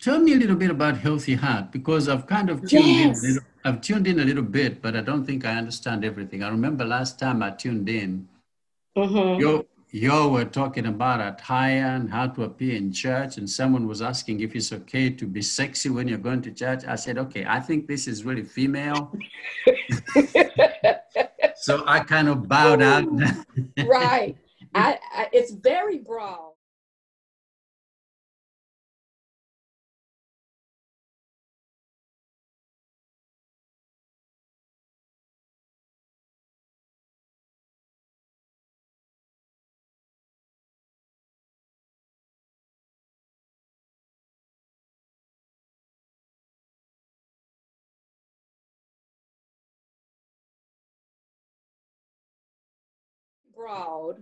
tell me a little bit about Healthy Heart because I've kind of tuned in a Yes. little. I've tuned in a little bit, but I don't think I understand everything. I remember last time I tuned in, Mm-hmm. you were talking about attire and how to appear in church, and someone was asking if it's okay to be sexy when you're going to church. I said, okay, I think this is really female. So I kind of bowed out. Right. It's very broad. Broad,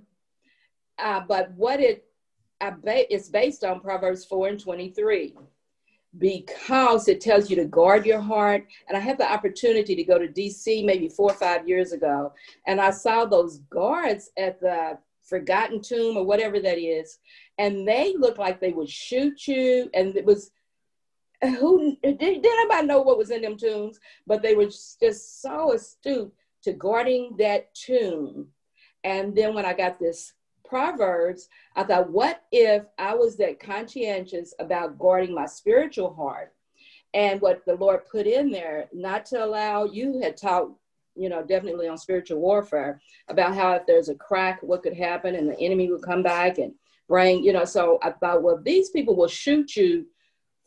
but what it's based on Proverbs 4 and 23 because it tells you to guard your heart. And I had the opportunity to go to DC maybe 4 or 5 years ago, and I saw those guards at the Forgotten Tomb or whatever that is, and they looked like they would shoot you. And it was who did anybody know what was in them tombs? But they were just so astute to guarding that tomb. And then when I got this Proverbs, I thought, what if I was that conscientious about guarding my spiritual heart and what the Lord put in there, not to allow, you had taught, definitely on spiritual warfare about how if there's a crack, what could happen and the enemy would come back and bring, so I thought, well, these people will shoot you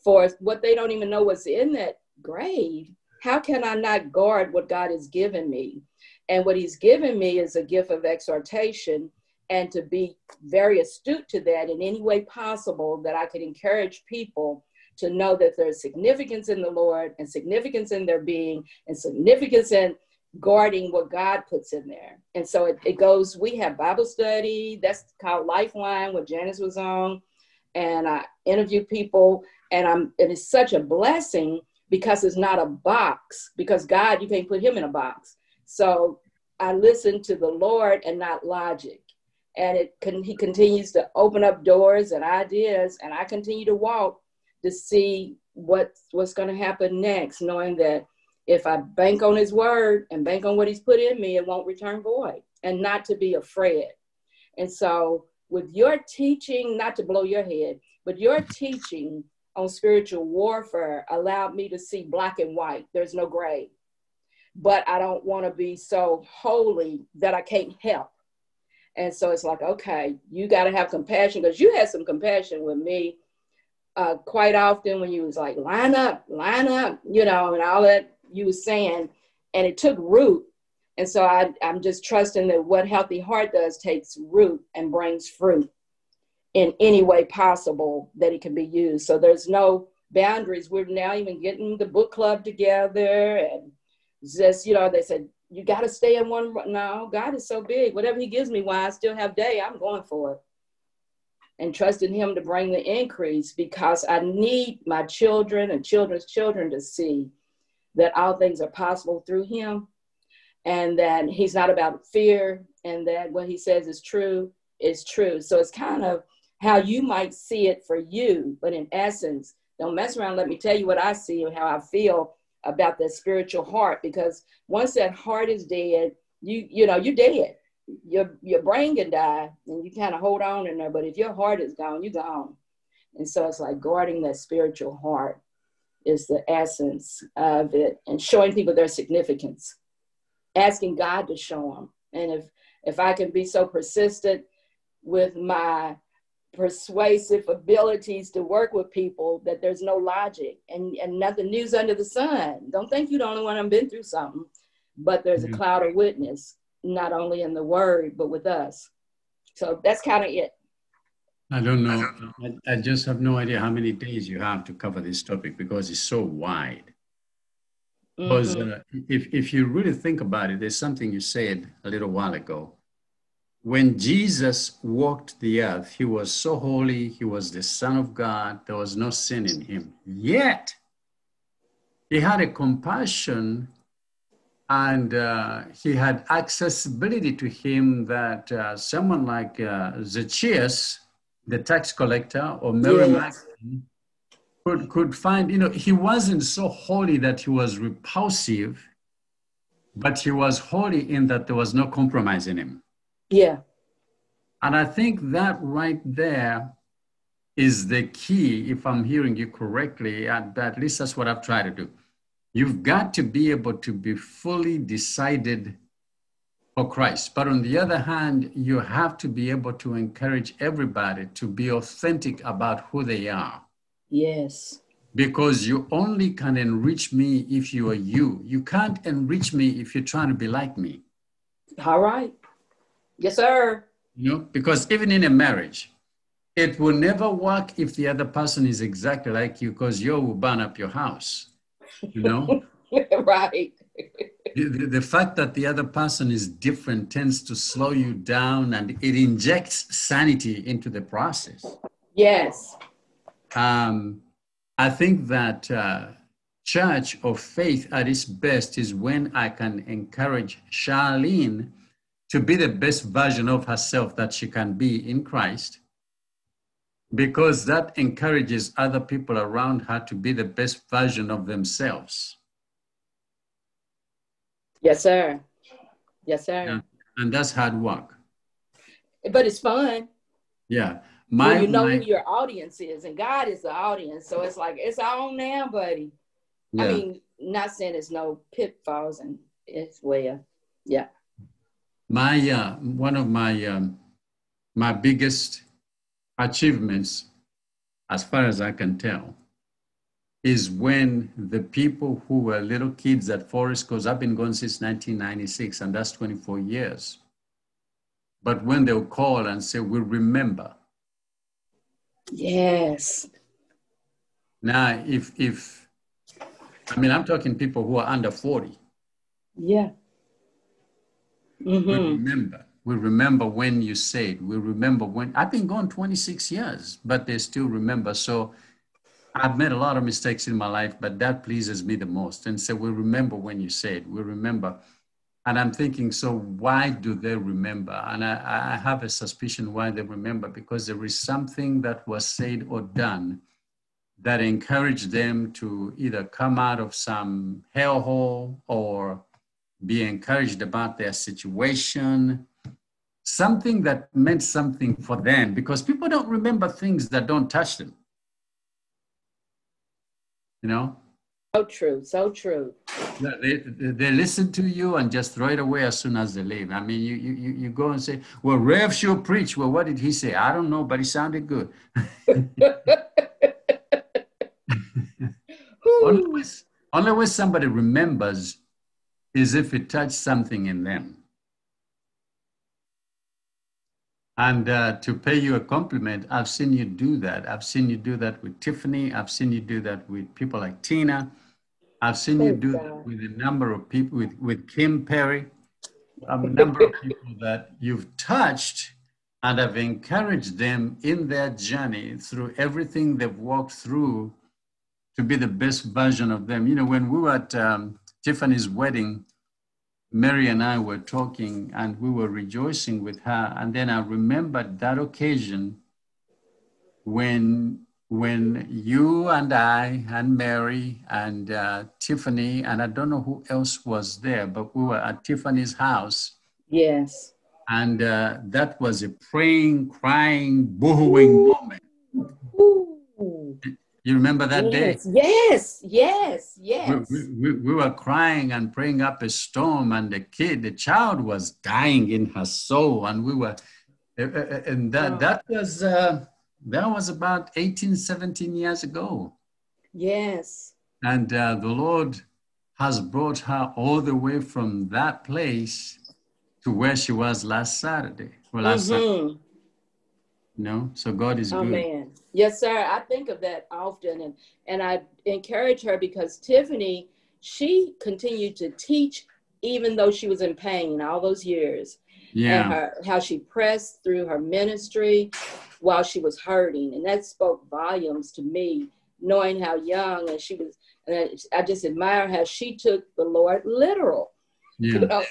for what they don't even know what's in that grave. How can I not guard what God has given me? And what he's given me is a gift of exhortation, and to be very astute to that in any way possible, that I could encourage people to know that there's significance in the Lord and significance in their being and significance in guarding what God puts in there. And so it goes, we have Bible study, that's called Lifeline, what Janice was on. And I interview people, and it is such a blessing because it's not a box, because God, you can't put him in a box. So I listen to the Lord and not logic. And he continues to open up doors and ideas, and I continue to walk to see what's going to happen next, knowing that if I bank on his word and bank on what he's put in me, it won't return void, and not to be afraid. And so with your teaching, not to blow your head, but your teaching on spiritual warfare allowed me to see black and white. There's no gray. But I don't want to be so holy that I can't help. And so it's like, okay, you got to have compassion, because you had some compassion with me quite often when you was like, line up, and all that you was saying, and it took root. And so I'm just trusting that what Healthy Heart does takes root and brings fruit in any way possible that it can be used. So there's no boundaries. We're now even getting the book club together, and just, they said, you got to stay in one. No, God is so big. Whatever he gives me while I still have day, I'm going for it. And trusting him to bring the increase, because I need my children and children's children to see that all things are possible through him, and that he's not about fear, and that what he says is true is true. So it's kind of how you might see it for you, but in essence, don't mess around. Let me tell you what I see and how I feel about that spiritual heart, because once that heart is dead, you're dead. Your brain can die and you kind of hold on in there, but if your heart is gone, you're gone. And so it's like guarding that spiritual heart is the essence of it, and showing people their significance, asking God to show them. And if I can be so persistent with my persuasive abilities to work with people, that there's no logic and nothing new's under the sun. Don't think you're the only one who's been through something, but there's a cloud of witness, not only in the word, but with us. So that's kind of it. I don't know. I just have no idea how many days you have to cover this topic because it's so wide. Because Mm-hmm. if you really think about it, there's something you said a little while ago. When Jesus walked the earth, he was so holy. He was the Son of God. There was no sin in him. Yet, he had a compassion, and he had accessibility to him that someone like Zacchaeus, the tax collector, or Mary Yes. Magdalene could find, he wasn't so holy that he was repulsive, but he was holy in that there was no compromise in him. Yeah. And I think that right there is the key, if I'm hearing you correctly, at least that's what I've tried to do. You've got to be able to be fully decided for Christ. But on the other hand, you have to be able to encourage everybody to be authentic about who they are. Yes. Because you only can enrich me if you are you. You can't enrich me if you're trying to be like me. All right. Yes, sir. Because even in a marriage, it will never work if the other person is exactly like you, because you will burn up your house. Right. The fact that the other person is different tends to slow you down, and it injects sanity into the process. Yes. I think that church of faith at its best is when I can encourage Charlene to be the best version of herself that she can be in Christ, because that encourages other people around her to be the best version of themselves. Yes, sir. Yes, sir. Yeah. And that's hard work. But it's fun. Yeah. When you know who your audience is, and God is the audience. So it's like, it's on now, buddy. Yeah. I mean, not saying there's no pitfalls, and it's well, yeah. One of my biggest achievements, as far as I can tell, is when the people who were little kids at Forest, because I've been going since 1996, and that's 24 years. But when they'll call and say, "We remember." Yes. Now, I'm talking people who are under 40. Yeah. Mm-hmm. We remember when you said, we remember when. I've been gone 26 years, but they still remember. So I've made a lot of mistakes in my life, but that pleases me the most. And so we remember when you said, we remember. And I'm thinking, so why do they remember? And I have a suspicion why they remember, because there is something that was said or done that encouraged them to either come out of some hellhole or be encouraged about their situation, something that meant something for them, because people don't remember things that don't touch them. So true, so true. They listen to you and just throw it away as soon as they leave. I mean, you go and say, "Well, Rev sure preached." Well, what did he say? I don't know, but he sounded good. Only way somebody remembers is if it touched something in them. And to pay you a compliment, I've seen you do that. I've seen you do that with Tiffany. I've seen you do that with people like Tina. I've seen you do that with a number of people, with Kim Perry, a number of people that you've touched and have encouraged them in their journey through everything they've walked through to be the best version of them. When we were at Tiffany's wedding, Mary and I were talking and we were rejoicing with her. And then I remembered that occasion when you and I and Mary and Tiffany, and I don't know who else was there, but we were at Tiffany's house. Yes. And that was a praying, crying, boohooing moment. Ooh. You remember that day? Yes. We were crying and praying up a storm, and the child was dying in her soul, and we were, and that was about 18, 17 years ago. Yes. And the Lord has brought her all the way from that place to where she was last Saturday. Saturday. So God is good. Man. Yes, sir. I think of that often, and I encourage her, because Tiffany, she continued to teach even though she was in pain all those years. Yeah. And how she pressed through her ministry while she was hurting, and that spoke volumes to me, knowing how young and she was. And I just admire how she took the Lord literal. Yeah.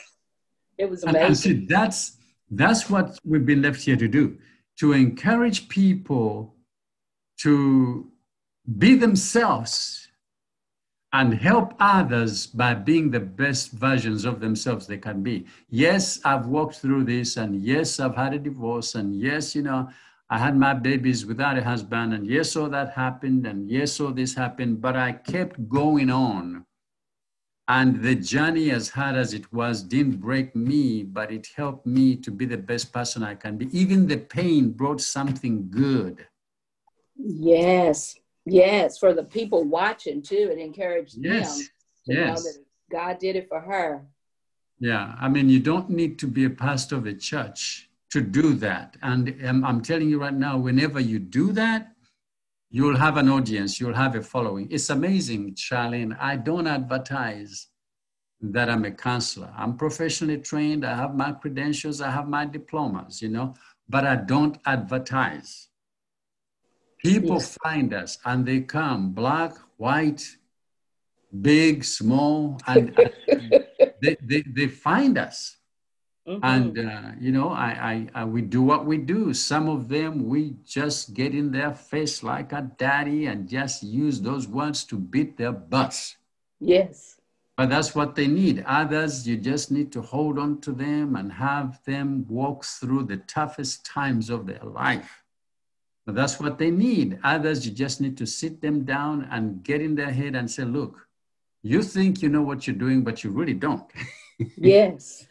It was amazing. And see, that's what we've been left here to do. To encourage people to be themselves and help others by being the best versions of themselves they can be. Yes, I've walked through this, and yes, I've had a divorce, and yes, I had my babies without a husband, and yes, all that happened, and yes, all this happened, but I kept going on. And the journey, as hard as it was, didn't break me, but it helped me to be the best person I can be. Even the pain brought something good. Yes. Yes. For the people watching too, it encouraged them Yes. to know Yes. that God did it for her. Yeah. I mean, you don't need to be a pastor of a church to do that. And I'm telling you right now, whenever you do that, you'll have an audience, you'll have a following. It's amazing, Charlene. I don't advertise that I'm a counselor. I'm professionally trained. I have my credentials. I have my diplomas, but I don't advertise. People Yes. find us and they come, black, white, big, small, and they find us. And, we do what we do. Some of them, we just get in their face like a daddy and just use those words to beat their butts. Yes. But that's what they need. Others, you just need to hold on to them and have them walk through the toughest times of their life. But that's what they need. Others, you just need to sit them down and get in their head and say, look, you think you know what you're doing, but you really don't. Yes.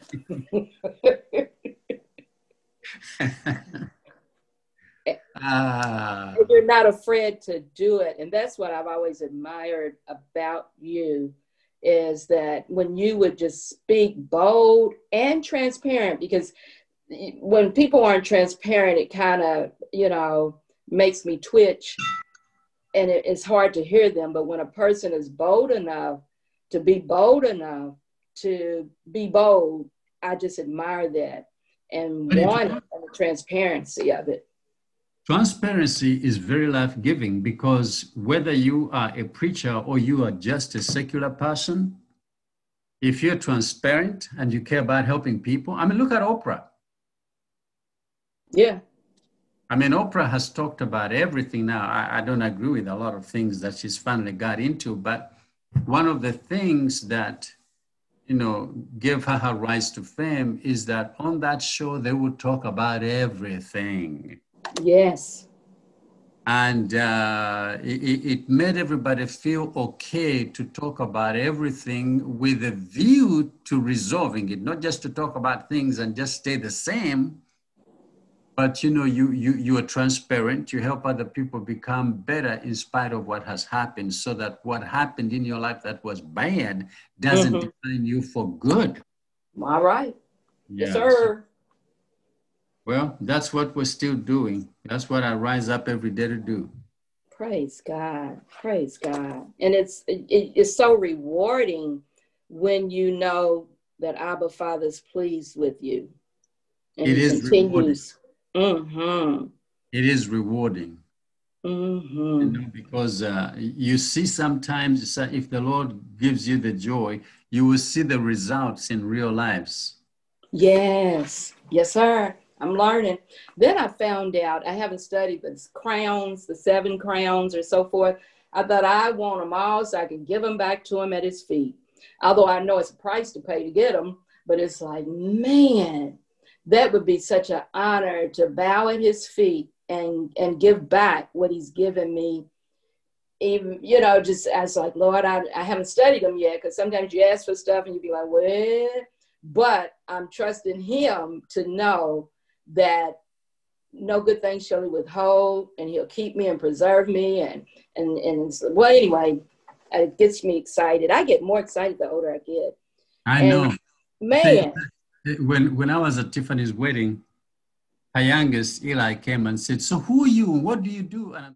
You're not afraid to do it. And that's what I've always admired about you, is that when you would just speak bold and transparent, because when people aren't transparent, it kind of, makes me twitch, and it's hard to hear them. But when a person is bold enough to be bold, I just admire that and want the transparency of it. Transparency is very life-giving, because whether you are a preacher or you are just a secular person, if you're transparent and you care about helping people, I mean, look at Oprah. Yeah. I mean, Oprah has talked about everything now. I don't agree with a lot of things that she's finally got into, but one of the things that, gave her her rise to fame is that on that show, they would talk about everything. Yes. And it made everybody feel okay to talk about everything with a view to resolving it, not just to talk about things and just stay the same. But you are transparent. You help other people become better in spite of what has happened, so that what happened in your life that was bad doesn't define you for good. All right. Yeah. Yes, sir. Well, that's what we're still doing. That's what I rise up every day to do. Praise God. Praise God. And it's so rewarding when you know that Abba Father's pleased with you. And it is continues. Rewarding. It is rewarding. Because you see sometimes if the Lord gives you the joy, you will see the results in real lives. Yes. Yes, sir. I'm learning. Then I found out, I haven't studied the crowns, the 7 crowns or so forth. I thought I want them all so I can give them back to him at his feet. Although I know it's a price to pay to get them, but it's like, man, that would be such an honor to bow at his feet and give back what he's given me. Even, just as like, Lord, I haven't studied them yet, because sometimes you ask for stuff and you be like, well, but I'm trusting him to know that no good thing shall he withhold, and he'll keep me and preserve me. And well, anyway, it gets me excited. I get more excited the older I get. I know. Man. When I was at Tiffany's wedding, her youngest, Eli, came and said, so who are you? What do you do? And